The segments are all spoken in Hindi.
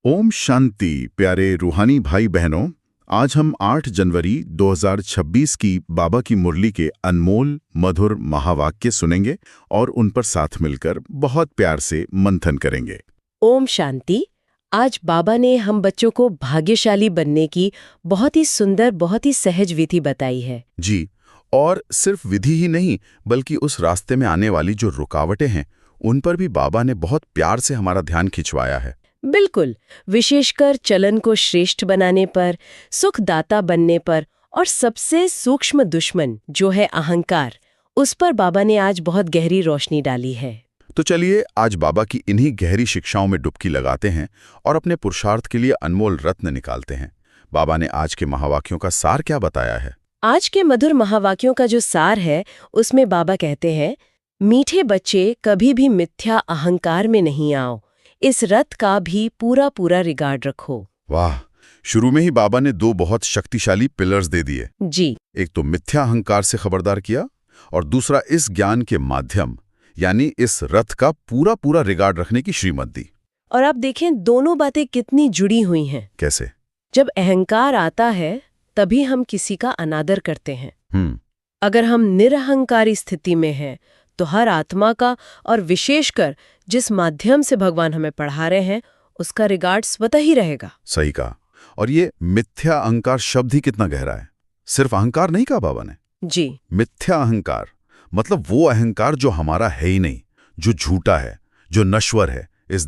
ओम शांति प्यारे रूहानी भाई बहनों। आज हम 8 जनवरी 2026 की बाबा की मुरली के अनमोल मधुर महावाक्य सुनेंगे और उन पर साथ मिलकर बहुत प्यार से मंथन करेंगे। ओम शांति। आज बाबा ने हम बच्चों को भाग्यशाली बनने की बहुत ही सुंदर, बहुत ही सहज विधि बताई है। जी, और सिर्फ विधि ही नहीं बल्कि उस रास्ते में आने वाली जो रुकावटें हैं उन पर भी बाबा ने बहुत प्यार से हमारा ध्यान खिंचवाया है। बिल्कुल, विशेषकर चलन को श्रेष्ठ बनाने पर, सुखदाता बनने पर और सबसे सूक्ष्म दुश्मन जो है अहंकार, उस पर बाबा ने आज बहुत गहरी रोशनी डाली है। तो चलिए आज बाबा की इन्हीं गहरी शिक्षाओं में डुबकी लगाते हैं और अपने पुरुषार्थ के लिए अनमोल रत्न निकालते हैं। बाबा ने आज के महावाक्यों का सार क्या बताया है? आज के मधुर महावाक्यों का जो सार है, उसमें बाबा कहते हैं, मीठे बच्चे कभी भी मिथ्या अहंकार में नहीं आओ, इस रथ का भी पूरा पूरा रिगार्ड रखो। वाह, शुरू में ही बाबा ने 2 बहुत शक्तिशाली पिलर्स दे दिए। जी, एक तो मिथ्या अहंकार से खबरदार किया और दूसरा इस ज्ञान के माध्यम यानी इस रथ का पूरा पूरा रिगार्ड रखने की श्रीमत दी। और आप देखें दोनों बातें कितनी जुड़ी हुई हैं। कैसे? जब अहंकार आता है तभी हम किसी का अनादर करते हैं। अगर हम निरहंकारी स्थिति में हैं तो हर आत्मा का और विशेषकर जिस माध्यम से भगवान हमें पढ़ा रहे हैं उसका रिगार्ड स्वतः ही रहेगा। सही कहा। और ये मिथ्या अहंकार शब्द ही कितना गहरा है। सिर्फ अहंकार नहीं कहा बाबा ने। जी, मिथ्या अहंकार मतलब वो अहंकार जो हमारा है ही नहीं, जो झूठा है, जो नश्वर है, इस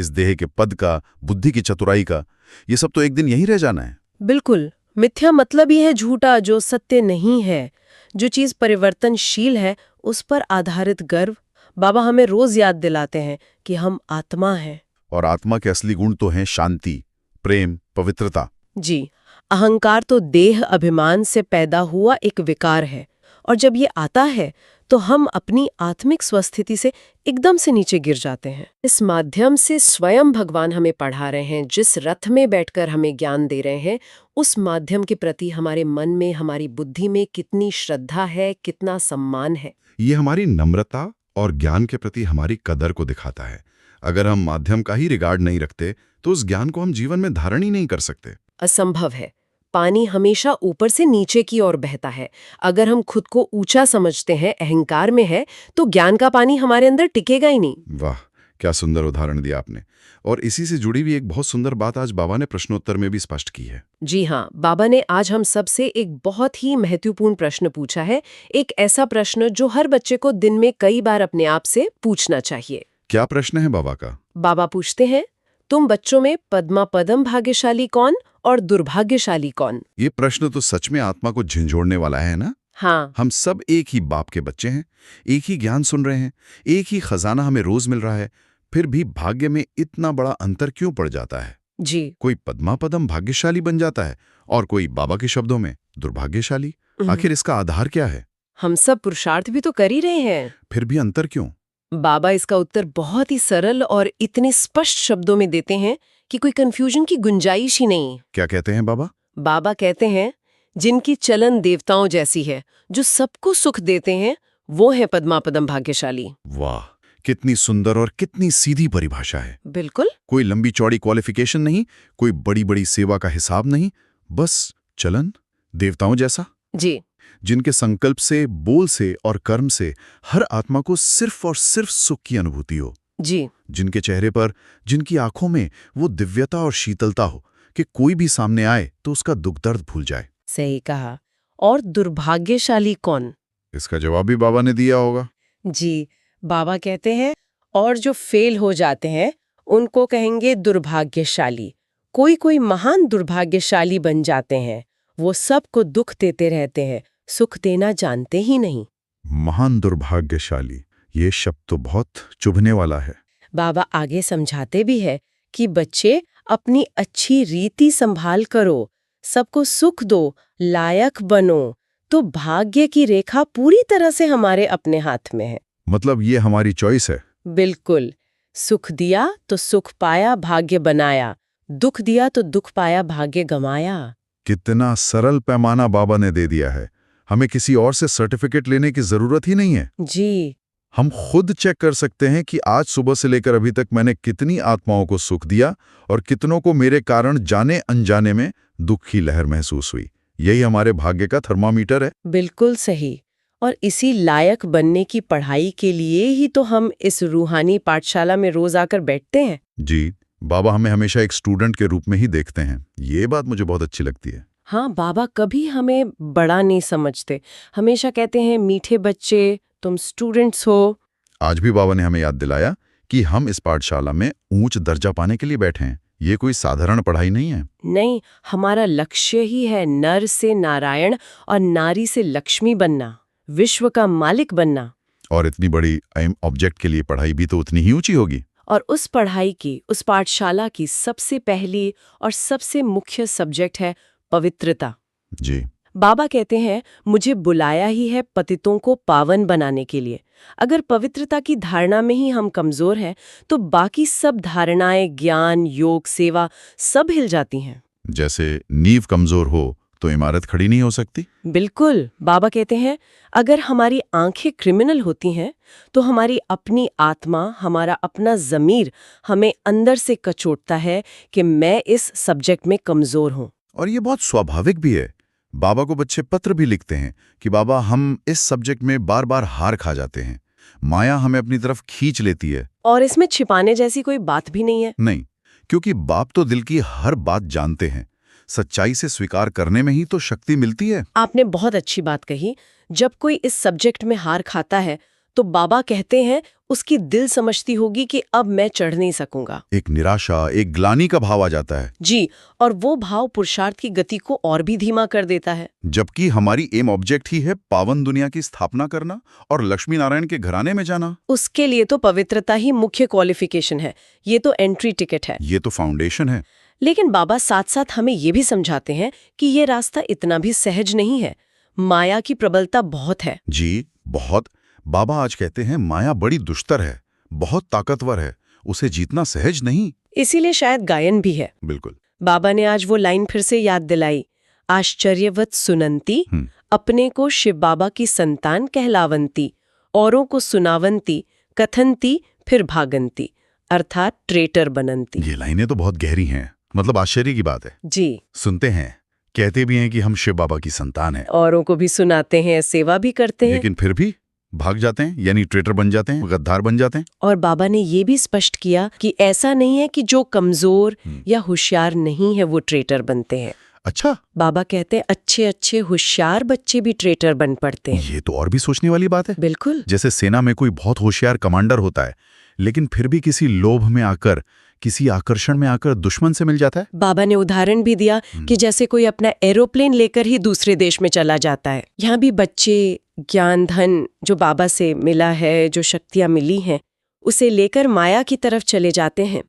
देह के पद का, बुद्धि की चतुराई का। ये सब तो एक दिन यहीं रह जाना है। बिल्कुल। मिथ्या मतलब ही है झूठा, जो सत्य नहीं है, जो चीज परिवर्तनशील है, उस पर आधारित गर्व। बाबा हमें रोज याद दिलाते हैं कि हम आत्मा हैं। और आत्मा के असली गुण तो हैं शांति, प्रेम, पवित्रता। जी, अहंकार तो देह अभिमान से पैदा हुआ एक विकार है और जब ये आता है तो हम अपनी आत्मिक स्वस्थिति से एकदम से नीचे गिर जाते हैं। इस माध्यम से स्वयं भगवान हमें पढ़ा रहे हैं, जिस रथ में बैठकर हमें ज्ञान दे रहे हैं, उस माध्यम के प्रति हमारे मन में, हमारी बुद्धि में कितनी श्रद्धा है, कितना सम्मान है। ये हमारी नम्रता और ज्ञान के प्रति हमारी कदर को दिखाता है। अगर हम माध्यम का ही रिगार्ड नहीं रखते तो उस ज्ञान को हम जीवन में धारण ही नहीं कर सकते। असंभव है। पानी हमेशा ऊपर से नीचे की ओर बहता है। अगर हम खुद को ऊंचा समझते हैं, अहंकार में है, तो ज्ञान का पानी हमारे अंदर टिकेगा ही नहीं। वाह, क्या सुंदर उदाहरण दिया आपने। और इसी से जुड़ी हुई एक बहुत सुंदर बात आज बाबा ने प्रश्नोत्तर में भी स्पष्ट की है। जी हाँ, बाबा ने आज हम सबसे एक बहुत ही महत्वपूर्ण प्रश्न पूछा है। एक ऐसा प्रश्न जो हर बच्चे को दिन में कई बार अपने आप से पूछना चाहिए। क्या प्रश्न है बाबा का? बाबा पूछते हैं, तुम बच्चों में पद्मा पदम भाग्यशाली कौन और दुर्भाग्यशाली कौन? ये प्रश्न तो सच में आत्मा को झंझोड़ने वाला है ना। हाँ, हम सब एक ही बाप के बच्चे हैं, एक ही ज्ञान सुन रहे हैं, एक ही खजाना हमें रोज मिल रहा है, फिर भी भाग्य में इतना बड़ा अंतर क्यों पड़ जाता है? जी। कोई पद्मा पदम भाग्यशाली बन जाता है और कोई बाबा के शब्दों में दुर्भाग्यशाली। आखिर इसका आधार क्या है? हम सब पुरुषार्थ भी तो कर ही रहे हैं, फिर भी अंतर क्यों? बाबा इसका उत्तर बहुत ही सरल और इतने स्पष्ट शब्दों में देते हैं कि कोई कंफ्यूजन की गुंजाइश ही नहीं। क्या कहते हैं बाबा? बाबा कहते हैं, जिनकी चलन देवताओं जैसी है, जो सबको सुख देते हैं, वो है पद्मा पदम भाग्यशाली। वाह, कितनी सुंदर और कितनी सीधी परिभाषा है। बिल्कुल। कोई लंबी चौड़ी क्वालिफिकेशन नहीं, कोई बड़ी बड़ी सेवा का हिसाब नहीं, बस चलन देवताओं जैसा। जी, जिनके संकल्प से, बोल से और कर्म से हर आत्मा को सिर्फ और सिर्फ सुख की अनुभूति हो। जी, जिनके चेहरे पर, जिनकी आंखों में वो दिव्यता और शीतलता हो कि कोई भी सामने आए तो उसका दुख दर्द भूल जाए। सही कहा। और दुर्भाग्यशाली कौन? इसका जवाब भी बाबा ने दिया होगा। जी, बाबा कहते हैं, और जो फेल हो जाते हैं उनको कहेंगे दुर्भाग्यशाली। कोई कोई महान दुर्भाग्यशाली बन जाते हैं, वो सबको दुख देते रहते हैं, सुख देना जानते ही नहीं। महान दुर्भाग्यशाली, ये शब्द तो बहुत चुभने वाला है। बाबा आगे समझाते भी है कि बच्चे अपनी अच्छी रीति संभाल करो, सबको सुख दो, लायक बनो, तो भाग्य की रेखा पूरी तरह से हमारे अपने हाथ में है। मतलब ये हमारी चॉइस है। बिल्कुल। सुख दिया तो सुख पाया, भाग्य बनाया। दुख दिया तो दुख पाया, भाग्य गंवाया। कितना सरल पैमाना बाबा ने दे दिया है। हमें किसी और से सर्टिफिकेट लेने की जरूरत ही नहीं है। जी, हम खुद चेक कर सकते हैं कि आज सुबह से लेकर अभी तक मैंने कितनी आत्माओं को सुख दिया और कितनों को मेरे कारण जाने अनजाने में दुख की लहर महसूस हुई। यही हमारे भाग्य का थर्मामीटर है। बिल्कुल सही। और इसी लायक बनने की पढ़ाई के लिए ही तो हम इस रूहानी पाठशाला में रोज आकर बैठते हैं। जी, बाबा हमें हमेशा एक स्टूडेंट के रूप में ही देखते हैं। ये बात मुझे बहुत अच्छी लगती है। हाँ, बाबा कभी हमें बड़ा नहीं समझते, हमेशा कहते हैं मीठे बच्चे, तुम स्टूडेंट्स हो। आज भी बाबा ने हमें याद दिलाया कि हम इस पाठशाला में ऊंच दर्जा पाने के लिए बैठे हैं। ये कोई साधारण पढ़ाई नहीं है। नहीं, हमारा लक्ष्य ही है नर से नारायण और नारी से लक्ष्मी बनना, विश्व का मालिक बनना। और इतनी बड़ी एम ऑब्जेक्ट के लिए पढ़ाई भी तो उतनी ही ऊंची होगी। और उस पढ़ाई की, उस पाठशाला की सबसे पहली और सबसे मुख्य सब्जेक्ट है पवित्रता। जी, बाबा कहते हैं मुझे बुलाया ही है पतितों को पावन बनाने के लिए। अगर पवित्रता की धारणा में ही हम कमजोर हैं तो बाकी सब धारणाएं, ज्ञान, योग, सेवा सब हिल जाती हैं। जैसे नींव कमजोर हो तो इमारत खड़ी नहीं हो सकती। बिल्कुल। बाबा कहते हैं अगर हमारी आंखें क्रिमिनल होती हैं तो हमारी अपनी आत्मा, हमारा अपना ज़मीर हमें अंदर से कचोटता है कि मैं इस सब्जेक्ट में कमजोर हूं। और ये बहुत स्वाभाविक भी है। बाबा को बच्चे पत्र भी लिखते हैं कि बाबा हम इस सब्जेक्ट में बार बार हार खा जाते हैं, माया हमें अपनी तरफ खींच लेती है। और इसमें छिपाने जैसी कोई बात भी नहीं है। नहीं, क्योंकि बाप तो दिल की हर बात जानते हैं। सच्चाई से स्वीकार करने में ही तो शक्ति मिलती है। आपने बहुत अच्छी बात कही। जब कोई इस सब्जेक्ट में हार खाता है तो बाबा कहते हैं उसकी दिल समझती होगी कि अब मैं चढ़ नहीं सकूंगा। एक निराशा, एक ग्लानि का भाव आ जाता है। जी, और वो भाव पुरुषार्थ की गति को और भी धीमा कर देता है। जबकि हमारी एम ऑब्जेक्ट ही है पावन दुनिया की स्थापना करना और लक्ष्मी नारायण के घराने में जाना। उसके लिए तो पवित्रता ही मुख्य क्वालिफिकेशन है। ये तो एंट्री टिकट है। ये तो फाउंडेशन है। लेकिन बाबा साथ साथ हमें ये भी समझाते हैं कि ये रास्ता इतना भी सहज नहीं है। माया की प्रबलता बहुत है। जी, बहुत। बाबा आज कहते हैं माया बड़ी दुष्टर है, बहुत ताकतवर है, उसे जीतना सहज नहीं। इसीलिए शायद गायन भी है। बिल्कुल। बाबा ने आज वो लाइन फिर से याद दिलाई, आश्चर्यवत सुनंती, अपने को शिव बाबा की संतान कहलावंती, औरों को सुनावंती, कथनती फिर भागंती, अर्थात ट्रेटर बनंती। ये लाइनें तो बहुत गहरी हैं, मतलब आश्चर्य की बात है। जी, सुनते हैं, कहते भी हैं कि हम शिव बाबा की संतान हैं, औरों को भी सुनाते हैं, सेवा भी करते हैं, लेकिन फिर भी भाग जाते हैं, यानी ट्रेटर बन जाते हैं, गद्दार बन जाते हैं। और बाबा ने ये भी स्पष्ट किया कि ऐसा नहीं है कि जो कमजोर या होशियार नहीं है वो ट्रेटर बनते हैं। अच्छा, बाबा कहते हैं अच्छे अच्छे होशियार बच्चे भी ट्रेटर बन पड़ते हैं। ये तो और भी सोचने वाली बात है। बिल्कुल। जैसे सेना में कोई बहुत होशियार कमांडर होता है, लेकिन फिर भी किसी लोभ में आकर, किसी आकर्षण में आकर दुश्मन से मिल जाता है। बाबा ने उदाहरण भी दिया कि जैसे कोई अपना एरोप्लेन लेकर ही दूसरे देश में चला जाता है। यहाँ भी बच्चे ज्ञान, धन जो बाबा से मिला है, जो शक्तियां मिली हैं, उसे लेकर माया की तरफ चले जाते हैं।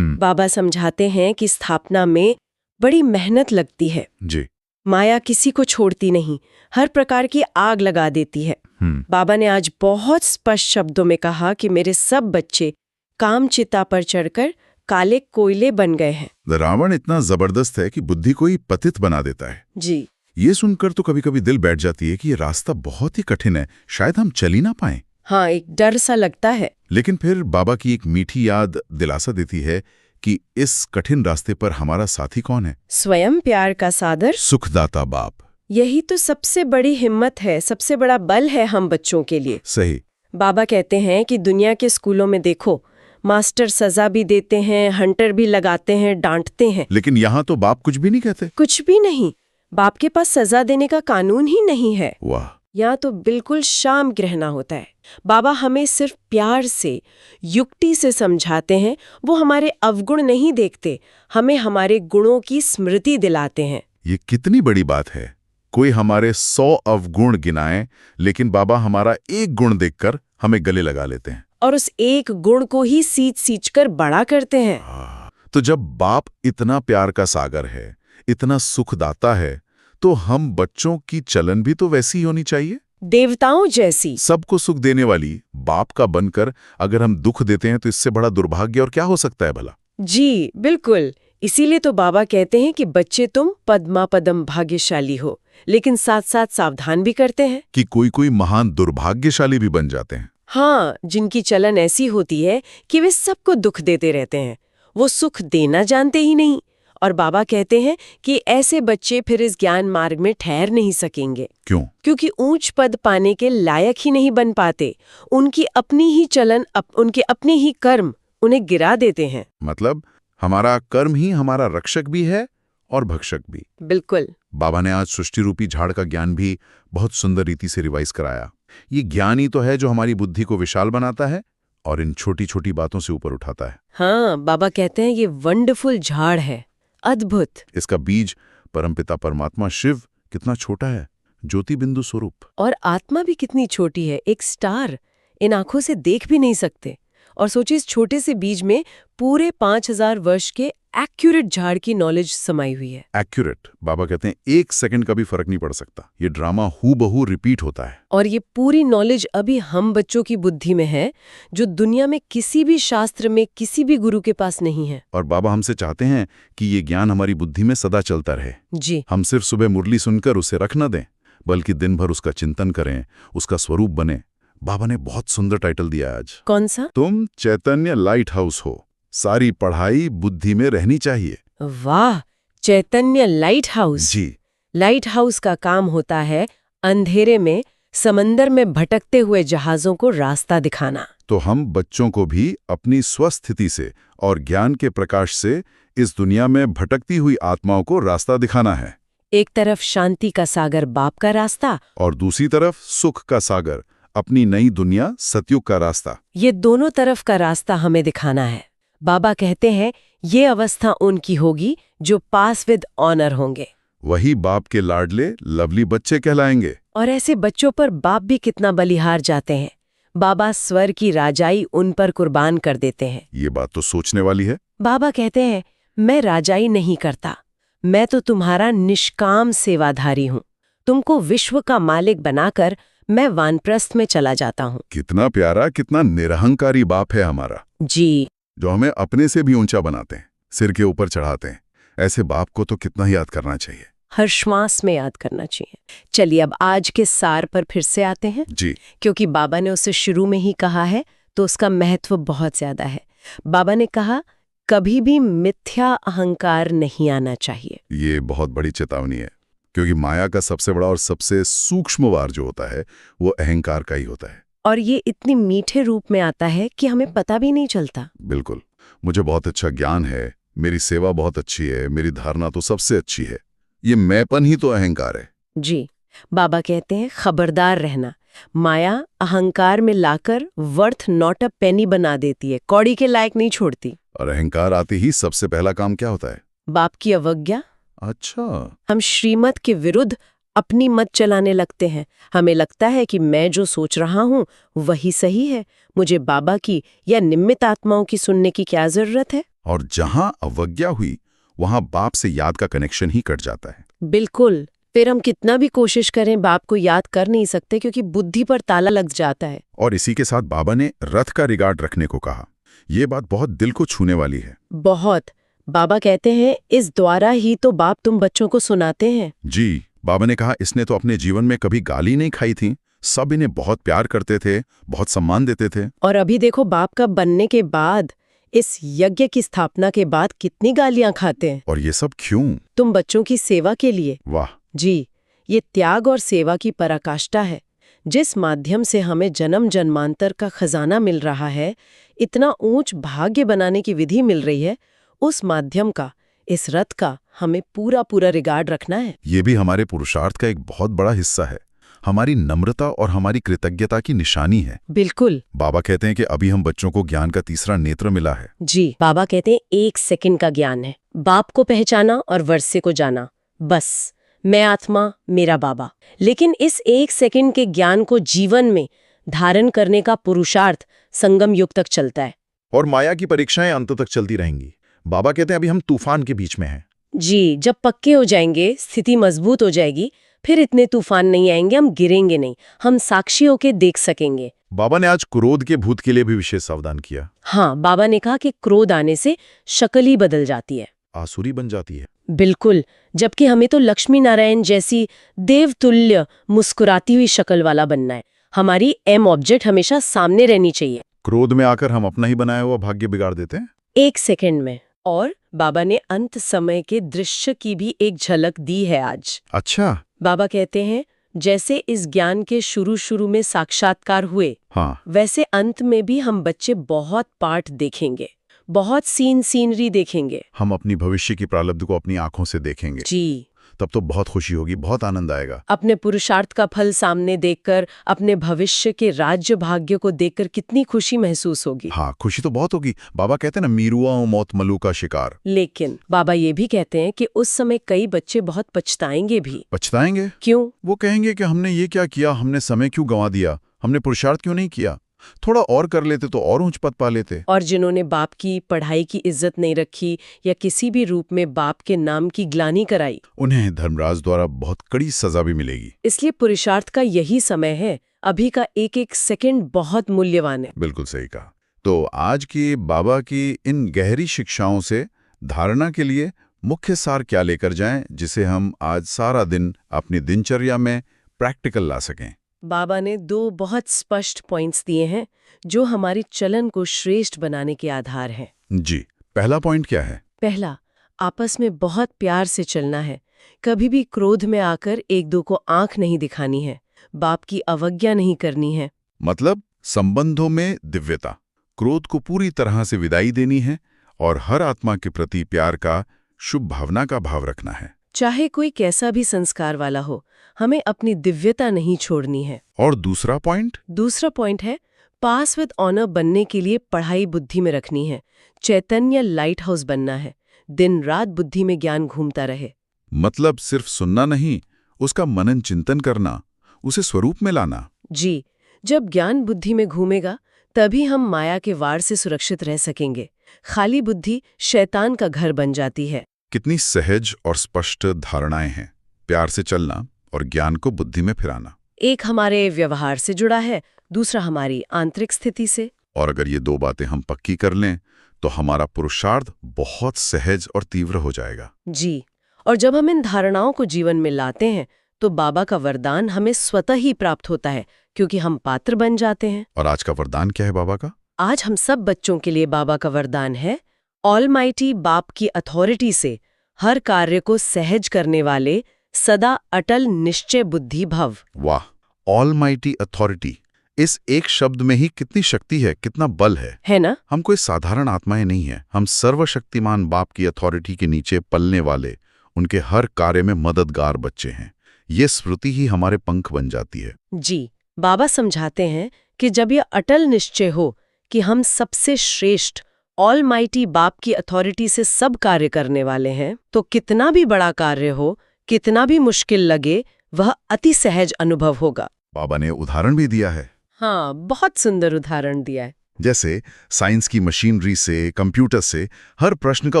बाबा समझाते हैं कि स्थापना में बड़ी मेहनत लगती है। जी। माया किसी को छोड़ती नहीं, हर प्रकार की आग लगा देती है। बाबा ने आज बहुत स्पष्ट शब्दों में कहा कि मेरे सब बच्चे काम चिता पर चढ़कर काले कोयले बन गए हैं। रावण इतना जबरदस्त है कि बुद्धि को ही पतित बना देता है। जी, ये सुनकर तो कभी कभी दिल बैठ जाती है कि ये रास्ता बहुत ही कठिन है, शायद हम चल ही ना पाए। हाँ, एक डर सा लगता है। लेकिन फिर बाबा की एक मीठी याद दिलासा देती है कि इस कठिन रास्ते पर हमारा साथी कौन है? स्वयं प्यार का सागर, सुखदाता बाप। यही तो सबसे बड़ी हिम्मत है, सबसे बड़ा बल है हम बच्चों के लिए। सही। बाबा कहते हैं कि दुनिया के स्कूलों में देखो, मास्टर सजा भी देते हैं, हंटर भी लगाते हैं, डांटते हैं, लेकिन यहाँ तो बाप कुछ भी नहीं कहते। कुछ भी नहीं। बाप के पास सजा देने का कानून ही नहीं है। वाह। यहाँ तो बिल्कुल शांत रहना होता है। बाबा हमें सिर्फ प्यार से, युक्ति से समझाते हैं। वो हमारे अवगुण नहीं देखते, हमें हमारे गुणों की स्मृति दिलाते हैं। ये कितनी बड़ी बात है। कोई हमारे 100 अवगुण गिनाए, लेकिन बाबा हमारा एक गुण देखकर हमें गले लगा लेते हैं और उस एक गुण को ही सींच कर बड़ा करते हैं। तो जब बाप इतना प्यार का सागर है, इतना सुखदाता है, तो हम बच्चों की चलन भी तो वैसी ही होनी चाहिए, देवताओं जैसी। सबको सुख देने वाली बाप का बनकर अगर हम दुख देते हैं तो इससे बड़ा दुर्भाग्य और क्या हो सकता है भला। जी बिल्कुल। इसीलिए तो बाबा कहते हैं कि बच्चे तुम पद्मा पदम भाग्यशाली हो, लेकिन साथ साथ सावधान भी करते हैं कि कोई कोई महान दुर्भाग्यशाली भी बन जाते हैं। हाँ, जिनकी चलन ऐसी होती है कि वे सबको दुख देते रहते हैं, वो सुख देना जानते ही नहीं। और बाबा कहते हैं कि ऐसे बच्चे फिर इस ज्ञान मार्ग में ठहर नहीं सकेंगे। क्यों? क्योंकि ऊंच पद पाने के लायक ही नहीं बन पाते। उनकी अपनी ही चलन, उनके अपने ही कर्म उन्हें गिरा देते हैं। मतलब हमारा कर्म ही हमारा रक्षक भी है और भक्षक भी। बिल्कुल। बाबा ने आज सृष्टि रूपी झाड़ का ज्ञान भी बहुत सुंदर रीति से रिवाइज कराया। ये ज्ञान ही तो है जो हमारी बुद्धि को विशाल बनाता है और इन छोटी छोटी बातों से ऊपर उठाता है। हाँ, बाबा कहते हैं ये वंडरफुल झाड़ है, अद्भुत। इसका बीज परमपिता परमात्मा शिव कितना छोटा है, ज्योति बिंदु स्वरूप। और आत्मा भी कितनी छोटी है, एक स्टार। इन आंखों से देख भी नहीं सकते। और सोचिए, इस छोटे से बीज में पूरे 5000 वर्ष के एक्यूरेट झाड़ की नॉलेज समाई हुई है। एक्यूरेट, बाबा कहते हैं 1 सेकंड का भी फर्क नहीं पड़ सकता। ये ड्रामा हूबहू रिपीट होता है। और ये पूरी नॉलेज अभी हम बच्चों की बुद्धि में है, जो दुनिया में किसी भी शास्त्र में किसी भी गुरु के पास नहीं है। और बाबा हमसे चाहते हैं कि ये ज्ञान हमारी बुद्धि में सदा चलता रहे। जी। हम सिर्फ सुबह मुरली सुनकर उसे रख न दें, बल्कि दिन भर उसका चिंतन करें, उसका स्वरूप बने। बाबा ने बहुत सुंदर टाइटल दिया आज। कौन सा? तुम चैतन्य लाइट हाउस हो, सारी पढ़ाई बुद्धि में रहनी चाहिए। वाह, चैतन्य लाइट हाउस। जी। लाइट हाउस का काम होता है अंधेरे में समंदर में भटकते हुए जहाजों को रास्ता दिखाना। तो हम बच्चों को भी अपनी स्वस्थिति से और ज्ञान के प्रकाश से इस दुनिया में भटकती हुई आत्माओं को रास्ता दिखाना है। एक तरफ शांति का सागर बाप का रास्ता, और दूसरी तरफ सुख का सागर, अपनी नई दुनिया सतयुग का रास्ता। ये दोनों तरफ का रास्ता हमें दिखाना है। बाबा कहते हैं ये अवस्था उनकी होगी जो पास विद ऑनर होंगे। वही बाप के लाडले लवली बच्चे कहलाएंगे। और ऐसे बच्चों पर बाप भी कितना बलिहार जाते हैं। बाबा स्वर की राजाई उन पर कुर्बान कर देते हैं। ये बात तो सोचने वाली है। बाबा कहते हैं, मैं राजाई नहीं करता, मैं तो तुम्हारा निष्काम सेवाधारी हूँ। तुमको विश्व का मालिक बनाकर मैं वानप्रस्थ में चला जाता हूँ। कितना प्यारा, कितना निरहंकारी बाप है हमारा। जी। जो हमें अपने से भी ऊंचा बनाते हैं, सिर के ऊपर चढ़ाते हैं। ऐसे बाप को तो कितना ही याद करना चाहिए, हर श्वास में याद करना चाहिए। चलिए अब आज के सार पर फिर से आते हैं। जी। क्योंकि बाबा ने उसे शुरू में ही कहा है तो उसका महत्व बहुत ज्यादा है। बाबा ने कहा, कभी भी मिथ्या अहंकार नहीं आना चाहिए। ये बहुत बड़ी चेतावनी है, क्योंकि माया का सबसे बड़ा और सबसे सूक्ष्म वार जो होता है वो अहंकार का ही होता है। और ये इतनी मीठे रूप में आता है कि हमें पता भी नहीं चलता। बिल्कुल। मुझे बहुत अच्छा ज्ञान है, मेरी सेवा बहुत अच्छी है, मेरी धारणा तो सबसे अच्छी है, ये मैंपन ही तो अहंकार है। जी। बाबा कहते हैं, खबरदार रहना। माया अहंकार में लाकर वर्थ नॉट अ पेनी बना देती है, कौड़ी के लायक नहीं छोड़ती। और अहंकार आते ही सबसे पहला काम क्या होता है? बाप की अवज्ञा। अच्छा। हम श्रीमत के विरुद्ध अपनी मत चलाने लगते हैं। हमें लगता है कि मैं जो सोच रहा हूँ वही सही है, मुझे बाबा की या निमित्त आत्माओं की सुनने की क्या जरूरत है। और जहां अवज्ञा हुई वहां बाप से याद का कनेक्शन ही कट जाता है। बिल्कुल। फिर हम कितना भी कोशिश करें बाप को याद कर नहीं सकते, क्योंकि बुद्धि पर ताला लग जाता है। और इसी के साथ बाबा ने रथ का रिगार्ड रखने को कहा। ये बात बहुत दिल को छूने वाली है। बहुत। बाबा कहते हैं, इस द्वारा ही तो बाप तुम बच्चों को सुनाते हैं। जी। बाबा ने कहा, इसने तो अपने जीवन में कभी गाली नहीं खाई थी, सब इन्हें बहुत प्यार करते थे, बहुत सम्मान देते थे। और अभी देखो, बाप का बनने के बाद, इस यज्ञ की स्थापना के बाद कितनी गालियां खाते हैं। और ये सब क्यों? तुम बच्चों की सेवा के लिए। वाह। जी। ये त्याग और सेवा की पराकाष्ठा है, जिस माध्यम से हमें जन्म जन्मांतर का खजाना मिल रहा है, इतना ऊंच भाग्य बनाने की विधि मिल रही है, उस माध्यम का, इस रथ का हमें पूरा पूरा रिगार्ड रखना है। ये भी हमारे पुरुषार्थ का एक बहुत बड़ा हिस्सा है, हमारी नम्रता और हमारी कृतज्ञता की निशानी है। बिल्कुल। बाबा कहते हैं कि अभी हम बच्चों को ज्ञान का तीसरा नेत्र मिला है। जी। बाबा कहते हैं 1 सेकंड का ज्ञान है, बाप को पहचाना और वर्षे को जाना, बस। मैं आत्मा, मेरा बाबा। लेकिन इस 1 सेकंड के ज्ञान को जीवन में धारण करने का पुरुषार्थ संगम युग तक चलता है। और माया की परीक्षाएं अंत तक चलती रहेंगी। बाबा कहते हैं अभी हम तूफान के बीच में हैं। जी। जब पक्के हो जाएंगे, स्थिति मजबूत हो जाएगी, फिर इतने तूफान नहीं आएंगे, हम गिरेंगे नहीं, हम साक्षी होके देख सकेंगे। बाबा ने आज क्रोध के भूत के लिए भी विशेष सावधान किया। हाँ, बाबा ने कहा कि क्रोध आने से शक्ल ही बदल जाती है, आसुरी बन जाती है। बिल्कुल। जबकि हमें तो लक्ष्मी नारायण जैसी देवतुल्य मुस्कुराती हुई शक्ल वाला बनना है। हमारी एम ऑब्जेक्ट हमेशा सामने रहनी चाहिए, क्रोध में आकर हम अपना ही बनाया हुआ भाग्य बिगाड़ देते हैं। एक सेकंड में। और बाबा ने अंत समय के दृश्य की भी एक झलक दी है आज। अच्छा। बाबा कहते हैं जैसे इस ज्ञान के शुरू में साक्षात्कार हुए, हाँ। वैसे अंत में भी हम बच्चे बहुत पाठ देखेंगे, बहुत सीनरी देखेंगे। हम अपनी भविष्य की प्रारब्ध को अपनी आंखों से देखेंगे। जी। तब तो बहुत खुशी होगी, बहुत आनंद आएगा। अपने पुरुषार्थ का फल सामने देखकर, अपने भविष्य के राज्य भाग्य को देखकर कितनी खुशी महसूस होगी। हाँ, खुशी तो बहुत होगी। बाबा कहते हैं ना, मीरुआ मौत मलू का शिकार। लेकिन बाबा ये भी कहते हैं कि उस समय कई बच्चे बहुत पछताएंगे भी। पछताएंगे? क्यों? वो कहेंगे कि हमने ये क्या किया, हमने समय क्यों गंवा दिया, हमने पुरुषार्थ क्यों नहीं किया, थोड़ा और कर लेते तो और ऊंच पद पा लेते। और जिन्होंने बाप की पढ़ाई की इज्जत नहीं रखी या किसी भी रूप में बाप के नाम की ग्लानि कराई, उन्हें धर्मराज द्वारा बहुत कड़ी सजा भी मिलेगी। इसलिए पुरुषार्थ का यही समय है। अभी का एक एक सेकंड बहुत मूल्यवान है। बिल्कुल सही कहा। तो आज की बाबा की इन गहरी शिक्षाओं से धारणा के लिए मुख्य सार क्या लेकर जाएं, जिसे हम आज सारा दिन अपनी दिनचर्या में प्रैक्टिकल ला सकें? बाबा ने 2 बहुत स्पष्ट पॉइंट्स दिए हैं जो हमारी चलन को श्रेष्ठ बनाने के आधार हैं। जी, पहला पॉइंट क्या है? पहला, आपस में बहुत प्यार से चलना है। कभी भी क्रोध में आकर एक दो को आंख नहीं दिखानी है, बाप की अवज्ञा नहीं करनी है। मतलब संबंधों में दिव्यता, क्रोध को पूरी तरह से विदाई देनी है और हर आत्मा के प्रति प्यार का, शुभ भावना का भाव रखना है। चाहे कोई कैसा भी संस्कार वाला हो, हमें अपनी दिव्यता नहीं छोड़नी है। और दूसरा पॉइंट? दूसरा पॉइंट है पास विद ऑनर बनने के लिए पढ़ाई बुद्धि में रखनी है। चैतन्य लाइट हाउस बनना है, दिन रात बुद्धि में ज्ञान घूमता रहे। मतलब सिर्फ सुनना नहीं, उसका मनन चिंतन करना, उसे स्वरूप में लाना। जी, जब ज्ञान बुद्धि में घूमेगा तभी हम माया के वार से सुरक्षित रह सकेंगे। खाली बुद्धि शैतान का घर बन जाती है। कितनी सहज और स्पष्ट धारणाएं हैं। प्यार से चलना और ज्ञान को बुद्धि में फिराना। एक हमारे व्यवहार से जुड़ा है, दूसरा हमारी आंतरिक स्थिति से। और अगर ये 2 बातें हम पक्की कर लें तो हमारा पुरुषार्थ बहुत सहज और तीव्र हो जाएगा। जी, और जब हम इन धारणाओं को जीवन में लाते हैं तो बाबा का वरदान हमें स्वतः ही प्राप्त होता है, क्योंकि हम पात्र बन जाते हैं। और आज का वरदान क्या है बाबा का? आज हम सब बच्चों के लिए बाबा का वरदान है, ऑलमाइटी बाप की अथॉरिटी से हर कार्य को सहज करने वाले सदा अटल निश्चय बुद्धि भव। वाह, ऑलमाइटी अथॉरिटी, इस एक शब्द में ही कितनी शक्ति है, कितना बल है ना? हम कोई साधारण आत्माएं नहीं हैं, हम सर्वशक्तिमान बाप की अथॉरिटी के नीचे पलने वाले, उनके हर कार्य में मददगार बच्चे हैं। ये स्मृति ही हमारे पंख बन जाती है। जी, बाबा समझाते हैं कि जब यह अटल निश्चय हो कि हम सबसे श्रेष्ठ ऑलमाइटी बाप की अथॉरिटी से सब कार्य करने वाले हैं, तो कितना भी बड़ा कार्य हो, कितना भी मुश्किल लगे, वह अति सहज अनुभव होगा। बाबा ने उदाहरण भी दिया है। हाँ, बहुत सुंदर उदाहरण दिया है। जैसे साइंस की मशीनरी से, कंप्यूटर से हर प्रश्न का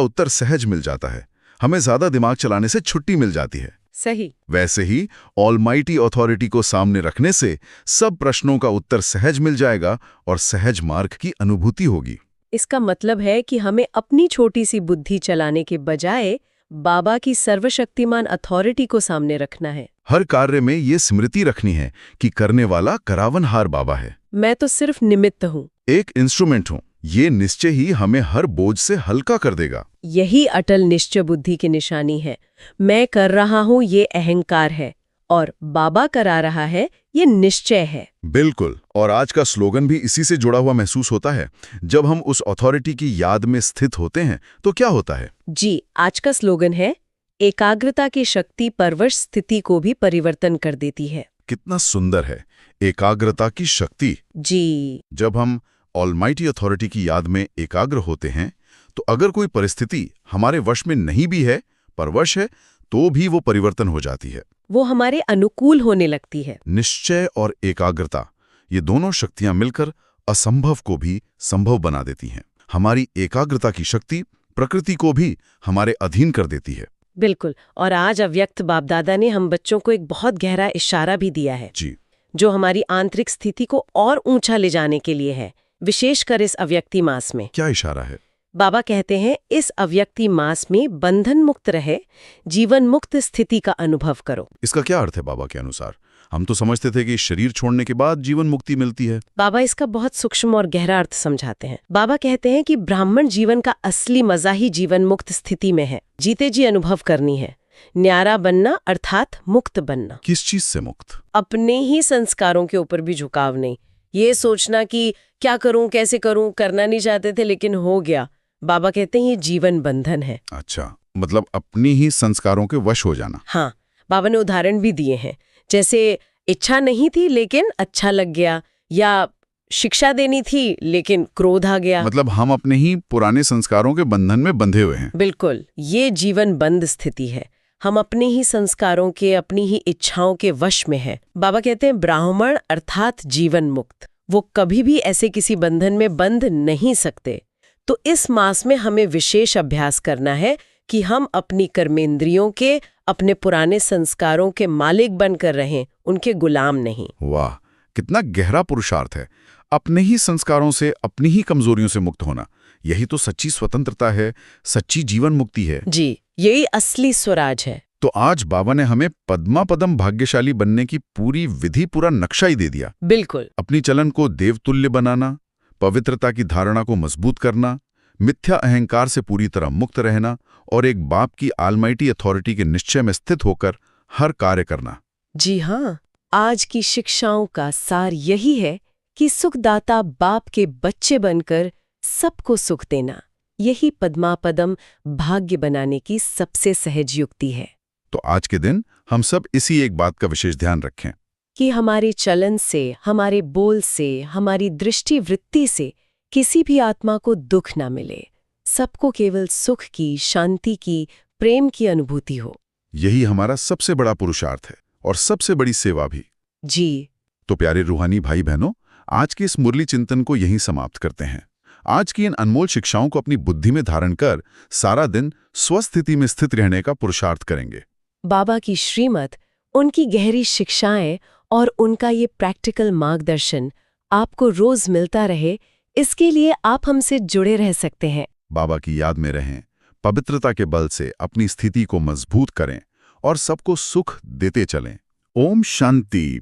उत्तर सहज मिल जाता है, हमें ज्यादा दिमाग चलाने से छुट्टी मिल जाती है। सही। वैसे ही ऑलमाइटी अथॉरिटी को सामने रखने से सब प्रश्नों का उत्तर सहज मिल जाएगा और सहज मार्ग की अनुभूति होगी। इसका मतलब है कि हमें अपनी छोटी सी बुद्धि चलाने के बजाय बाबा की सर्वशक्तिमान अथॉरिटी को सामने रखना है। हर कार्य में ये स्मृति रखनी है कि करने वाला करावनहार बाबा है, मैं तो सिर्फ निमित्त हूँ, एक इंस्ट्रूमेंट हूँ। ये निश्चय ही हमें हर बोझ से हल्का कर देगा। यही अटल निश्चय बुद्धि की निशानी है। मैं कर रहा हूँ ये अहंकार है, और बाबा करा रहा है ये निश्चय है। बिल्कुल, और आज का स्लोगन भी इसी से जुड़ा हुआ महसूस होता है। जब हम उस अथॉरिटी की याद में स्थित होते हैं तो क्या होता है? जी, आज का स्लोगन है, एकाग्रता की शक्ति परवश स्थिति को भी परिवर्तन कर देती है। कितना सुंदर है, एकाग्रता की शक्ति। जी, जब हम ऑलमाइटी अथॉरिटी की याद में एकाग्र होते हैं तो अगर कोई परिस्थिति हमारे वश में नहीं भी है, पर वश है, तो भी वो परिवर्तन हो जाती है, वो हमारे अनुकूल होने लगती है। निश्चय और एकाग्रता, ये दोनों शक्तियां मिलकर असंभव को भी संभव बना देती हैं। हमारी एकाग्रता की शक्ति प्रकृति को भी हमारे अधीन कर देती है। बिल्कुल, और आज अव्यक्त बाप दादा ने हम बच्चों को एक बहुत गहरा इशारा भी दिया है, जी, जो हमारी आंतरिक स्थिति को और ऊंचा ले जाने के लिए है, विशेषकर इस अव्यक्ति मास में। क्या इशारा है? बाबा कहते हैं, इस अव्यक्ति मास में बंधन मुक्त रहे, जीवन मुक्त स्थिति का अनुभव करो। इसका क्या अर्थ है बाबा के अनुसार? हम तो समझते थे कि शरीर छोड़ने के बाद जीवन मुक्ति मिलती है। बाबा इसका बहुत सूक्ष्म और गहरा अर्थ समझाते हैं। बाबा कहते हैं कि ब्राह्मण जीवन का असली मजा ही जीवन मुक्त स्थिति में है। जीते जी अनुभव करनी है, न्यारा बनना अर्थात मुक्त बनना। किस चीज से मुक्त? अपने ही संस्कारों के ऊपर भी झुकाव नहीं। ये सोचना कि क्या करूं, कैसे करूं, करना नहीं चाहते थे लेकिन हो गया। बाबा कहते हैं ये जीवन बंधन है। अच्छा, मतलब अपनी ही संस्कारों के वश हो जाना। हाँ, बाबा ने उदाहरण भी दिए हैं, जैसे इच्छा नहीं थी लेकिन अच्छा लग गया, या शिक्षा देनी थी लेकिन क्रोध आ गया। मतलब हम अपने ही पुराने संस्कारों के बंधन में बंधे हुए हैं। बिल्कुल, ये जीवन बंद स्थिति है। हम अपने ही संस्कारों के, अपनी ही इच्छाओं के वश में हैं। बाबा कहते हैं ब्राह्मण अर्थात जीवन मुक्त, वो कभी भी ऐसे किसी बंधन में बंध नहीं सकते। तो इस मास में हमें विशेष अभ्यास करना है कि हम अपनी कर्मेंद्रियों के, अपने पुराने संस्कारों के मालिक बनकर रहें, उनके गुलाम नहीं। वाह, कितना गहरा पुरुषार्थ है। अपने ही संस्कारों से, अपनी ही कमजोरियों से मुक्त होना, यही तो सच्ची स्वतंत्रता है, सच्ची जीवन मुक्ति है। जी, यही असली स्वराज है। तो आज बाबा ने हमें पद्मापदम भाग्यशाली बनने की पूरी विधि, पूरा नक्शा ही दे दिया। बिल्कुल। अपनी चलन को देवतुल्य बनाना, पवित्रता की धारणा को मजबूत करना, मिथ्या अहंकार से पूरी तरह मुक्त रहना और एक बाप की आलमाइटी अथॉरिटी के निश्चय में स्थित होकर हर कार्य करना। जी हाँ, आज की शिक्षाओं का सार यही है कि सुखदाता बाप के बच्चे बनकर सबको सुख देना, यही पद्मापदम भाग्य बनाने की सबसे सहज युक्ति है। तो आज के दिन हम सब इसी एक बात का विशेष ध्यान रखें कि हमारे चलन से, हमारे बोल से, हमारी दृष्टि वृत्ति से किसी भी आत्मा को दुख ना मिले। सबको केवल सुख की, शांति की, प्रेम की अनुभूति हो। यही हमारा सबसे बड़ा पुरुषार्थ है और सबसे बड़ी सेवा भी। जी। तो प्यारे रूहानी भाई बहनों, आज के इस मुरली चिंतन को यहीं समाप्त करते हैं। आज की इन अनमोल शिक्षाओं को अपनी बुद्धि में धारण कर सारा दिन स्वस्थिति में स्थित रहने का पुरुषार्थ करेंगे। बाबा की श्रीमत, उनकी गहरी शिक्षाएं और उनका ये प्रैक्टिकल मार्गदर्शन आपको रोज मिलता रहे, इसके लिए आप हमसे जुड़े रह सकते हैं। बाबा की याद में रहें, पवित्रता के बल से अपनी स्थिति को मजबूत करें और सबको सुख देते चलें। ओम शांति।